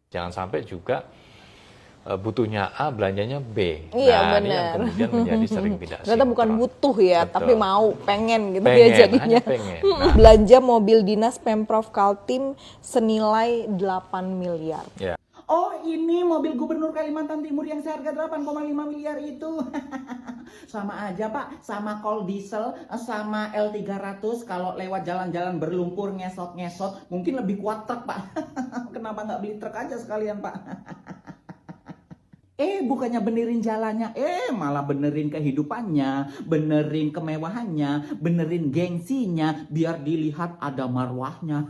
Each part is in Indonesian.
Jangan sampai juga butuhnya A, belanjanya B. Iya, nah, ini yang kemudian menjadi sering tidak ternyata bukan sinkron. butuh ya, Betul. tapi mau, pengen gitu Pengen, ya jadinya. hanya pengen. Nah. Belanja mobil dinas Pemprov Kaltim senilai 8 miliar. Ya. Oh, ini mobil Gubernur Kalimantan Timur yang seharga 8,5 miliar itu. Sama aja, Pak. Sama kol diesel, sama L300. Kalau lewat jalan-jalan berlumpur, ngesot-ngesot, mungkin lebih kuat truk, Pak. Kenapa nggak beli truk aja sekalian, Pak? Bukannya benerin jalannya, malah benerin kehidupannya, benerin kemewahannya, benerin gengsinya, biar dilihat ada marwahnya.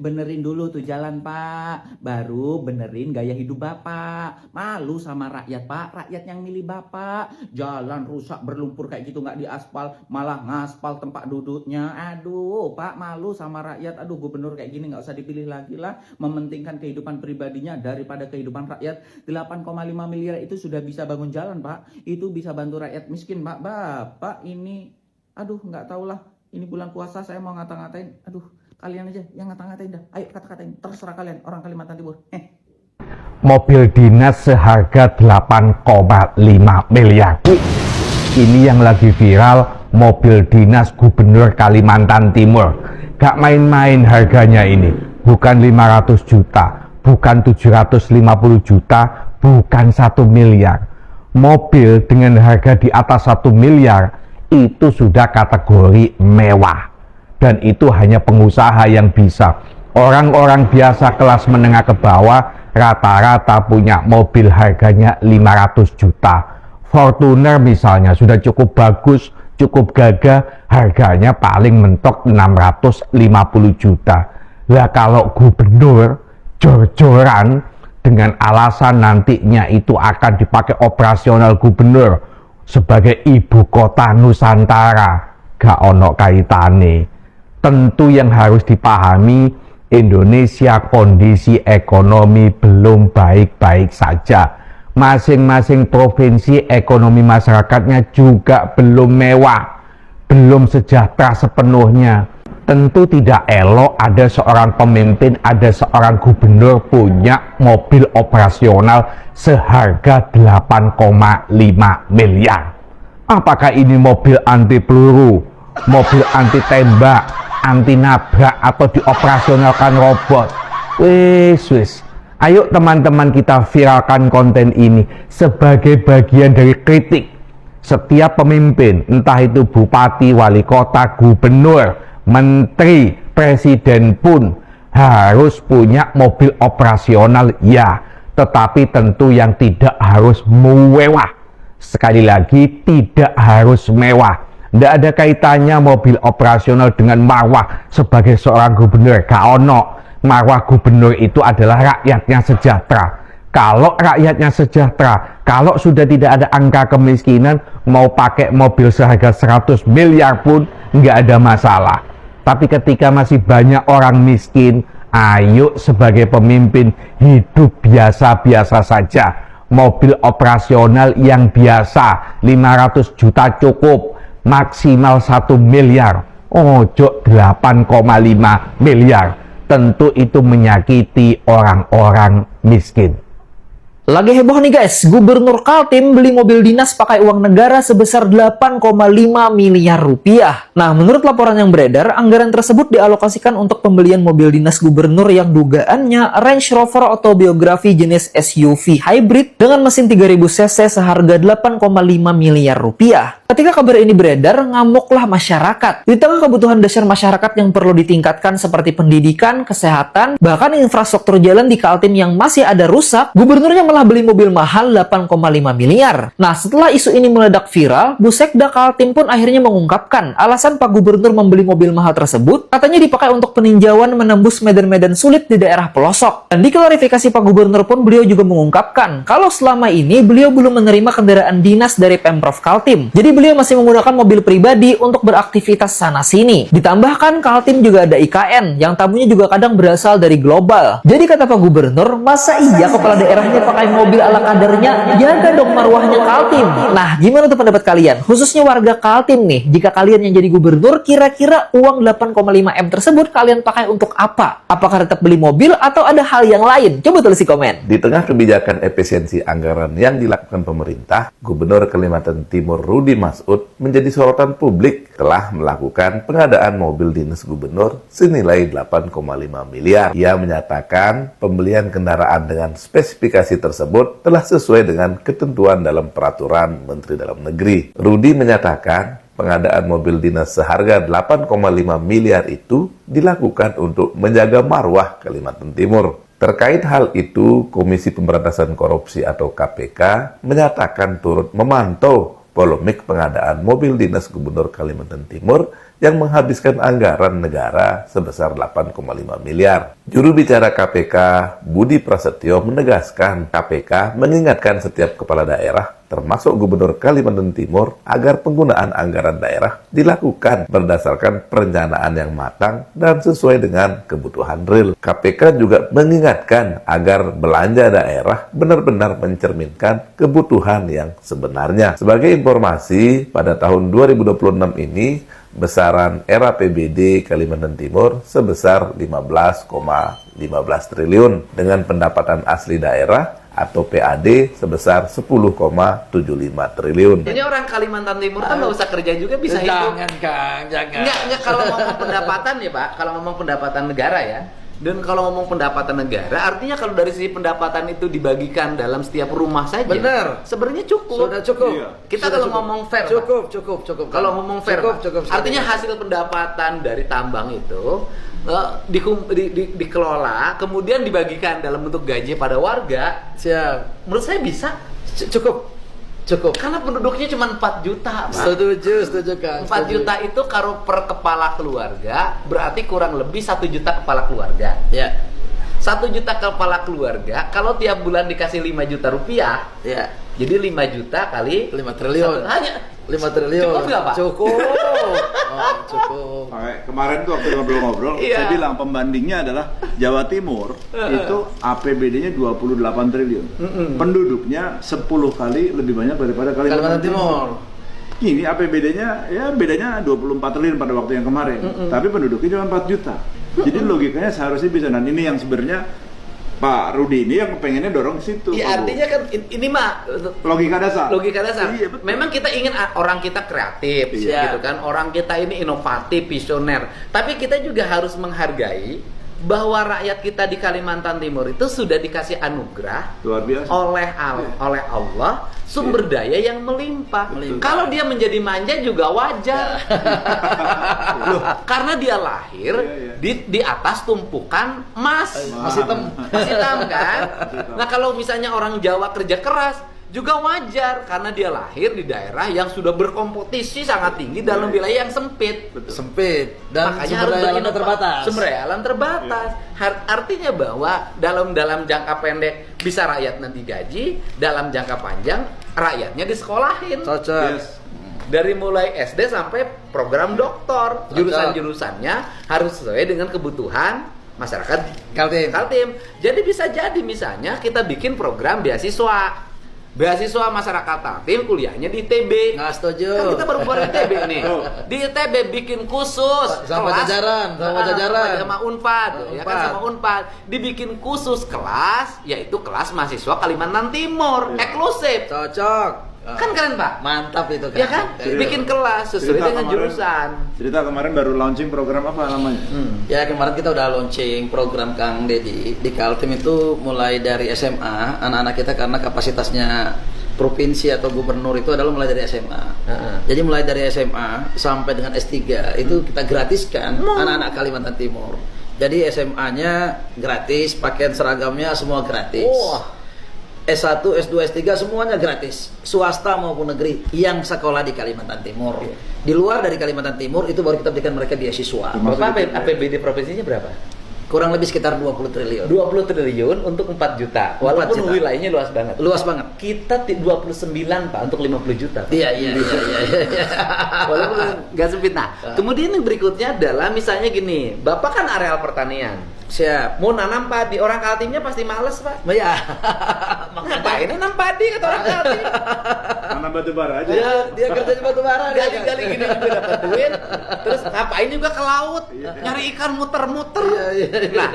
Benerin dulu tuh jalan, Pak, baru benerin gaya hidup Bapak. Malu sama rakyat, Pak, rakyat yang milih Bapak. Jalan rusak berlumpur kayak gitu nggak diaspal, malah ngaspal tempat duduknya. Aduh, Pak, malu sama rakyat. Aduh, gubernur kayak gini nggak usah dipilih lagi lah, mementingkan kehidupan pribadinya daripada kehidupan rakyat. 8,5 miliar itu sudah bisa bangun jalan, Pak. Itu bisa bantu rakyat miskin, Pak. Bapak ini, aduh, nggak tahulah. Ini bulan puasa saya mau ngata-ngatain. Aduh, kalian aja yang ngata-ngatain dah. Ayo kata-katain, terserah kalian orang Kalimantan Timur. Mobil dinas seharga 8,5 miliar. Ini yang lagi viral, mobil dinas Gubernur Kalimantan Timur. Gak main-main harganya ini. Bukan 500 juta, bukan 750 juta, bukan 1 miliar. Mobil dengan harga di atas 1 miliar itu sudah kategori mewah. Dan itu hanya pengusaha yang bisa. Orang-orang biasa kelas menengah ke bawah rata-rata punya mobil harganya 500 juta. Fortuner misalnya sudah cukup bagus, cukup gagah, harganya paling mentok 650 juta. Lah kalau gubernur jor-joran dengan alasan nantinya itu akan dipakai operasional gubernur sebagai ibu kota Nusantara, gak ono kaitane. Tentu yang harus dipahami, Indonesia kondisi ekonomi belum baik-baik saja. Masing-masing provinsi ekonomi masyarakatnya juga belum mewah, belum sejahtera sepenuhnya. Tentu tidak elok ada seorang pemimpin, ada seorang gubernur punya mobil operasional seharga 8,5 miliar. Apakah ini mobil anti peluru, mobil anti tembak, anti nabrak, atau dioperasionalkan robot? Wis. Ayo teman-teman kita viralkan konten ini sebagai bagian dari kritik. Setiap pemimpin, entah itu bupati, wali kota, gubernur, menteri, presiden pun harus punya mobil operasional, ya, tetapi tentu yang tidak harus mewah. Sekali lagi, tidak harus mewah. Tidak ada kaitannya mobil operasional dengan marwah sebagai seorang gubernur. Kaono, marwah gubernur itu adalah rakyatnya sejahtera. Kalau rakyatnya sejahtera, kalau sudah tidak ada angka kemiskinan, mau pakai mobil seharga 100 miliar pun nggak ada masalah. Tapi ketika masih banyak orang miskin, ayo sebagai pemimpin hidup biasa-biasa saja. Mobil operasional yang biasa 500 juta cukup, maksimal 1 miliar. Ojo 8,5 miliar. Tentu itu menyakiti orang-orang miskin. Lagi heboh nih guys, Gubernur Kaltim beli mobil dinas pakai uang negara sebesar 8,5 miliar rupiah. Nah, menurut laporan yang beredar, anggaran tersebut dialokasikan untuk pembelian mobil dinas gubernur yang dugaannya Range Rover Autobiography jenis SUV hybrid dengan mesin 3000 cc seharga 8,5 miliar rupiah. Ketika kabar ini beredar, ngamuklah masyarakat. Di tengah kebutuhan dasar masyarakat yang perlu ditingkatkan seperti pendidikan, kesehatan, bahkan infrastruktur jalan di Kaltim yang masih ada rusak, gubernurnya malah beli mobil mahal 8,5 miliar. Nah, setelah isu ini meledak viral, Busekda Kaltim pun akhirnya mengungkapkan alasan Pak Gubernur membeli mobil mahal tersebut katanya dipakai untuk peninjauan menembus medan-medan sulit di daerah pelosok. Dan di klarifikasi Pak Gubernur pun beliau juga mengungkapkan kalau selama ini beliau belum menerima kendaraan dinas dari Pemprov Kaltim. Jadi beliau masih menggunakan mobil pribadi untuk beraktivitas sana-sini. Ditambahkan Kaltim juga ada IKN yang tamunya juga kadang berasal dari global. Jadi kata Pak Gubernur, masa iya kepala daerahnya pakai mobil ala kadernya? Jaga dong marwahnya Kaltim. Nah, gimana tuh pendapat kalian? Khususnya warga Kaltim nih, jika kalian yang jadi gubernur, kira-kira uang 8,5 M tersebut kalian pakai untuk apa? Apakah tetap beli mobil atau ada hal yang lain? Coba tulis di komen. Di tengah kebijakan efisiensi anggaran yang dilakukan pemerintah, Gubernur Kalimantan Timur Rudi Masud menjadi sorotan publik telah melakukan pengadaan mobil dinas gubernur senilai 8,5 miliar. Ia menyatakan pembelian kendaraan dengan spesifikasi tersebut telah sesuai dengan ketentuan dalam peraturan Menteri Dalam Negeri. Rudi menyatakan pengadaan mobil dinas seharga 8,5 miliar itu dilakukan untuk menjaga marwah Kalimantan Timur. Terkait hal itu, Komisi Pemberantasan Korupsi atau KPK menyatakan turut memantau polemik pengadaan mobil dinas Gubernur Kalimantan Timur yang menghabiskan anggaran negara sebesar 8,5 miliar. Juru bicara KPK, Budi Prasetyo, menegaskan KPK mengingatkan setiap kepala daerah, termasuk Gubernur Kalimantan Timur, agar penggunaan anggaran daerah dilakukan berdasarkan perencanaan yang matang dan sesuai dengan kebutuhan real. KPK juga mengingatkan agar belanja daerah benar-benar mencerminkan kebutuhan yang sebenarnya. Sebagai informasi, pada tahun 2026 ini, besaran RAPBD Kalimantan Timur sebesar 15,15 triliun dengan pendapatan asli daerah atau PAD sebesar 10,75 triliun. Jadi orang Kalimantan Timur tuh nggak usah kerja juga bisa hidup. Jangan Kang, jangan. Nggak kalau ngomong pendapatan ya Pak, kalau ngomong pendapatan negara ya. Dan kalau ngomong pendapatan negara, artinya kalau dari sisi pendapatan itu dibagikan dalam setiap rumah saja. Benar. Sebenarnya cukup. Sudah cukup. Iya. Kita kalau ngomong fair, cukup. Kalau ngomong fair, cukup. artinya hasil pendapatan dari tambang itu dikelola, kemudian dibagikan dalam bentuk gaji pada warga. Siap. Menurut saya bisa. Cukup. Karena penduduknya cuma 4 juta, Pak. Setuju Kang. 4 juta itu kalau per kepala keluarga berarti kurang lebih 1 juta kepala keluarga. Ya. 1 juta kepala keluarga kalau tiap bulan dikasih 5 juta rupiah, Ya. jadi 5 juta kali 5 triliun. hanya 5 triliun. Cukup nggak, Pak? Cukup. Cukup. Makanya kemarin tuh waktu ngobrol-ngobrol, Iya. saya bilang pembandingnya adalah Jawa Timur itu APBD-nya 28 triliun. Penduduknya 10 kali lebih banyak daripada Kalimantan Timur. Ini APBD-nya ya bedanya 24 triliun pada waktu yang kemarin. Tapi penduduknya cuma 4 juta. Jadi logikanya seharusnya bisa. Dan ini yang sebenarnya Pak Rudi ini yang pengennya dorong ke situ. ya, Pak Bu. artinya kan ini mah Logika dasar. Iya, betul. memang kita ingin orang kita kreatif, Iya. gitu kan. Orang kita ini inovatif, visioner. Tapi kita juga harus menghargai bahwa rakyat kita di Kalimantan Timur itu sudah dikasih anugerah Luar biasa. oleh Allah sumber daya yang melimpah. Kalau dia menjadi manja juga wajar. Karena dia lahir di atas tumpukan emas. Mas hitam. Mas hitam kan? Nah, kalau misalnya orang Jawa kerja keras juga wajar karena dia lahir di daerah yang sudah berkompetisi sangat tinggi dalam wilayah yang sempit. Sempit dan Makanya sumber harus daya alamnya berinovasi. terbatas. Sumber daya alam terbatas. Artinya bahwa dalam jangka pendek bisa rakyat nanti gaji, dalam jangka panjang rakyatnya disekolahin. Cocok. Yes. Dari mulai SD sampai program doktor, jurusan-jurusannya harus sesuai dengan kebutuhan masyarakat Kaltim. Jadi bisa jadi misalnya kita bikin program beasiswa masyarakat Kaltim kuliahnya di ITB. Nggak setuju. Kan kita baru buat ITB nih. Di ITB bikin khusus Sama kelas jajaran. sama Unpad, ya kan, sama Unpad. Dibikin khusus kelas, yaitu kelas mahasiswa Kalimantan Timur, eksklusif. Cocok. Kan keren, Pak? Mantap itu kan. Ya kan? Bikin kelas sesuai dengan jurusan. Cerita kemarin baru launching program apa namanya? Ya kemarin kita udah launching program Kang Dedi di Kaltim itu mulai dari SMA anak-anak kita karena kapasitasnya provinsi atau gubernur itu adalah mulai dari SMA. Jadi mulai dari SMA sampai dengan S3 itu kita gratiskan anak-anak Kalimantan Timur. Jadi SMA-nya gratis, pakaian seragamnya semua gratis. S1, S2, S3 semuanya gratis, swasta maupun negeri yang sekolah di Kalimantan Timur. Di luar dari Kalimantan Timur itu baru kita berikan mereka beasiswa. Bapak APBD provinsinya berapa? Kurang lebih sekitar 20 triliun. 20 triliun untuk 4 juta. Walaupun 4 juta. wilayahnya luas banget. Luas banget. Kita 29 Pak untuk 50 juta. Pak. Iya. Walaupun nggak sempit. Nah, kemudian yang berikutnya adalah misalnya gini, Bapak kan areal pertanian. Siap. Mau nanam padi, orang Kaltimnya pasti males, Pak. Ya. Ngapain nanam padi kata orang Kaltim? Karena batu bara aja. Dia kerja di batu bara. Gali-gali gini juga dapat duit. Terus ngapain juga ke laut, nyari ikan muter-muter. Nah,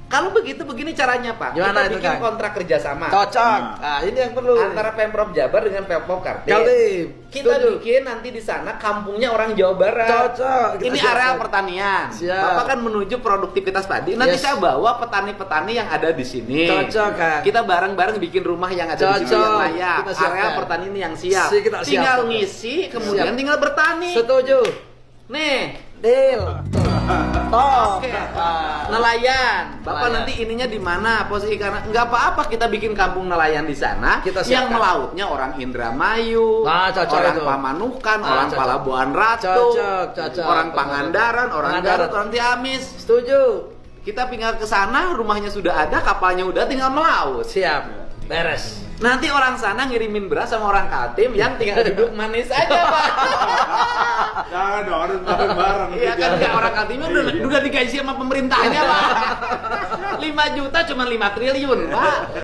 kalau begitu begini caranya Pak. Gimana Kita itu, bikin Kang? kontrak kerjasama Cocok. Nah, ini yang perlu. antara Pemprov Jabar dengan Pemprov Kaltim. Kaltim. Kita Setuju. bikin nanti di sana kampungnya orang Jawa Barat. Cocok. Kita Ini siap, areal siap. pertanian. Siap. Bapak kan menuju produktivitas padi. Nanti Yes. saya bawa petani-petani yang ada di sini. Cocok, Kang. Kita bareng-bareng bikin rumah yang ada di sini Cocok. yang layak. Kita siapkan. Areal pertanian yang siap. Kita siap. Tinggal ngisi, kemudian Siap. tinggal bertani. Setuju. Nih, Deal. Top. Oke. Nelayan. Bapak Nelayan. nanti ininya di mana? Posisi karena nggak apa-apa kita bikin kampung nelayan di sana. Kita yang siapkan. melautnya orang Indramayu, Nah, cocok orang itu. Pamanukan, Ah, orang cocok. Palabuhan Ratu, Cocok. orang Pangandaran, orang Pangandaran. Garut, orang Ciamis. Setuju. Kita tinggal ke sana, rumahnya sudah ada, kapalnya udah, tinggal melaut. Siap. Beres. Nanti orang sana ngirimin beras sama orang Kaltim yang tinggal duduk manis aja, Pak. Jangan dong, harus bareng-bareng. Iya kan nggak orang Kaltimnya udah digaji sama pemerintahnya Pak. 5 juta cuma 5 triliun Pak.